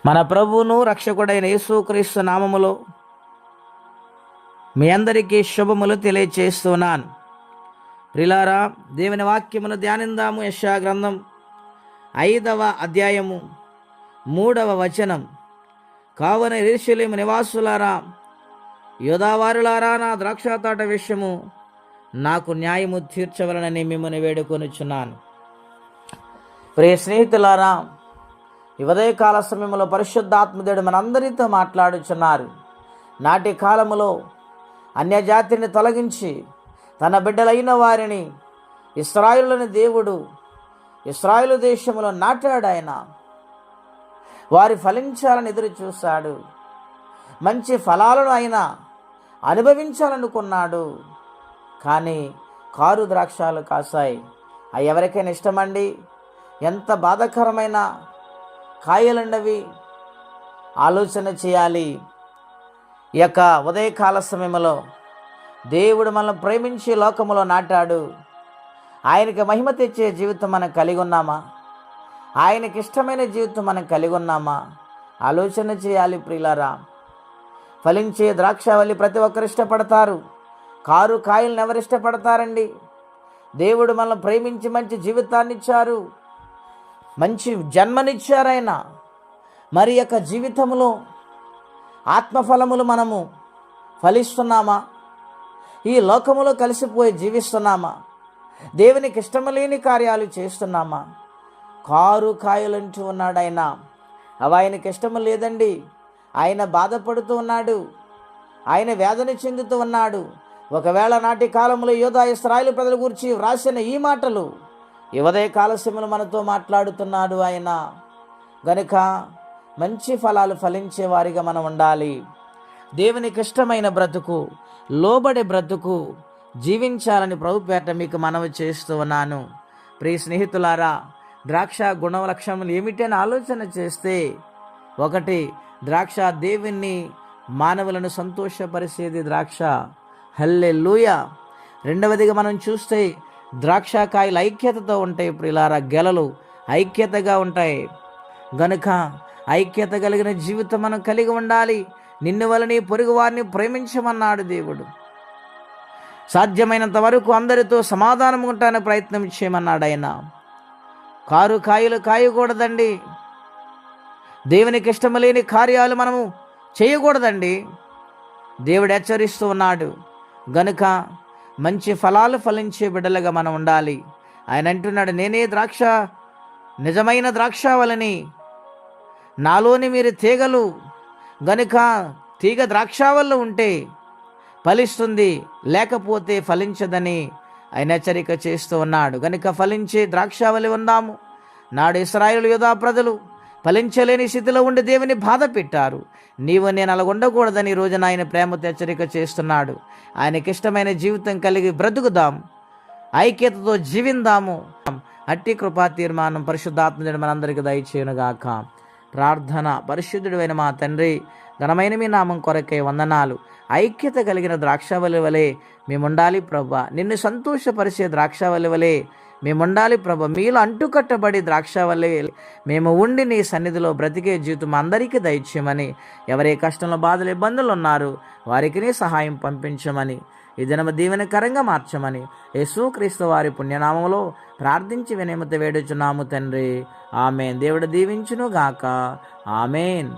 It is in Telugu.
మన ప్రభువును రక్షకుడైన యేసుక్రీస్తు నామములో మీ అందరికీ శుభములు తెలియచేస్తున్నాను. ప్రిలారా, దేవుని వాక్యమును ధ్యానిందాము. యెషయా గ్రంథం 5వ అధ్యాయము 3వ వచనం. కావున యెరూషలేము నివాసులారా, యూదావారులారా, నా ద్రాక్ష తోట విషయము నాకు న్యాయము తీర్చవలనని మిమ్మల్ని వేడుకొనుచున్నాను. ప్రియ స్నేహితులారా, ఈ ఉదయకాల సమయంలో పరిశుద్ధాత్మదేవుడు మనందరితో మాట్లాడుచున్నారు. నాటి కాలములో అన్యజాతిని తొలగించి తన బిడ్డలైన వారిని ఇశ్రాయేలుని దేవుడు ఇశ్రాయేలు దేశంలో నాటాడు. ఆయన వారి ఫలించాలని ఎదురు చూశాడు. మంచి ఫలాలను ఆయన అనుభవించాలనుకున్నాడు. కానీ కారు ద్రాక్షాలు కాసాయి. అవి ఎవరికైనా ఇష్టమండి? ఎంత బాధాకరమైన కాయలండవి. ఆలోచన చేయాలి. ఈ యొక్క ఉదయకాల సమయంలో దేవుడు మనల్ని ప్రేమించి లోకములో నాటాడు. ఆయనకి మహిమ తెచ్చే జీవితం మనం కలిగి ఉన్నామా? ఆయనకి ఇష్టమైన జీవితం మనం కలిగి ఉన్నామా? ఆలోచన చేయాలి ప్రియులారా. ఫలించే ద్రాక్షావళి ప్రతి ఒక్కరు ఇష్టపడతారు. కారు కాయలను ఎవరు ఇష్టపడతారండి? దేవుడు మనల్ని ప్రేమించి మంచి జీవితాన్ని ఇచ్చారు, మంచి జన్మనిచ్చారు ఆయన. మరి యొక్క జీవితంలో ఆత్మఫలములు మనము ఫలిస్తున్నామా? ఈ లోకములో కలిసిపోయి జీవిస్తున్నామా? దేవునికి ఇష్టము లేని కార్యాలు చేస్తున్నామా? కారు కాయలంటూ ఉన్నాడు ఆయన. అవి ఆయనకి ఇష్టము లేదండి. ఆయన బాధపడుతూ ఉన్నాడు. ఆయన వేదన చెందుతూ ఉన్నాడు. ఒకవేళ నాటి కాలంలో యోధా ఇశ్రాయేలు ప్రజల గురించి వ్రాసిన ఈ మాటలు ఈ ఉదయకాల సమయంలో మనతో మాట్లాడుతున్నాడు ఆయన. గనుక మంచి ఫలాలు ఫలించే వారిగా మనం ఉండాలి. దేవునికి ఇష్టమైన బ్రతుకు, లోబడే బ్రతుకు జీవించాలని ప్రభుపేట మీకు మనవి చేస్తూ ఉన్నాను. ప్రియ స్నేహితులారా, ద్రాక్ష గుణలక్షణములు ఏమిటని ఆలోచన చేస్తే, 1, ద్రాక్ష దేవుణ్ణి మానవులను సంతోషపరిచేది ద్రాక్ష. హల్లెలూయా. 2వదిగా మనం చూస్తే ద్రాక్షకాయలు ఐక్యతతో ఉంటాయి ప్రియులారా. గెలలు ఐక్యతగా ఉంటాయి. గనుక ఐక్యత కలిగిన జీవితం మనం కలిగి ఉండాలి. నిన్ను వలని పొరుగు వారిని ప్రేమించమన్నాడు దేవుడు. సాధ్యమైనంత వరకు అందరితో సమాధానం ఉండటానికి ప్రయత్నం చేయమన్నాడు ఆయన. కారు కాయలు కాయకూడదండి. దేవునికి ఇష్టం లేని కార్యాలు మనము చేయకూడదండి. దేవుడు హెచ్చరిస్తూ ఉన్నాడు. గనుక మంచి ఫలాలు ఫలించే బిడ్డలుగా మనం ఉండాలి. ఆయన అంటున్నాడు, నేనే ద్రాక్ష, నిజమైన ద్రాక్షావళిని, నాలోని మీరు తీగలు. గనుక తీగ ద్రాక్షావళిలో ఉంటే ఫలిస్తుంది, లేకపోతే ఫలించదని ఆయన హెచ్చరిక చేస్తూ ఉన్నాడు. గనుక ఫలించే ద్రాక్షావళి ఉందాము. నాడు ఇశ్రాయేలు యూదా ప్రజలు ఫలించలేని స్థితిలో ఉండి దేవుని బాధ పెట్టారు. నీవు నేను అలా ఉండకూడదని ఈ రోజున ఆయన ప్రేమతో హెచ్చరిక చేస్తున్నాడు. ఆయనకి ఇష్టమైన జీవితం కలిగి బ్రతుకుదాం, ఐక్యతతో జీవిందాము. అట్టి కృపా తీర్మానం పరిశుద్ధాత్మదేవుడు మనందరికీ దయచేయునుగాక. ప్రార్థన. పరిశుద్ధుడైన మా తండ్రి, ఘనమైన మీ నామం కొరకై వందనాలు. ఐక్యత కలిగిన ద్రాక్షావళి వలె మేముండాలి ప్రభా. నిన్ను సంతోషపరిచే ద్రాక్షావళి వలె మేముండాలి ప్రభా. మీలో అంటుకట్టబడి ద్రాక్షావళి మేము ఉండి నీ సన్నిధిలో బ్రతికే జీవితం అందరికీ దయచేయమని, ఎవరే కష్టంలో బాధలు ఇబ్బందులు ఉన్నారో వారికి నీ సహాయం పంపించమని, ఈ దినము దీవెనకరంగా మార్చమని యేసుక్రీస్తు వారి పుణ్యనామంలో ప్రార్థించి వినయమతో వేడుచున్నాము తండ్రి. ఆమేన్. దేవుడు దీవించును గాక. ఆమేన్.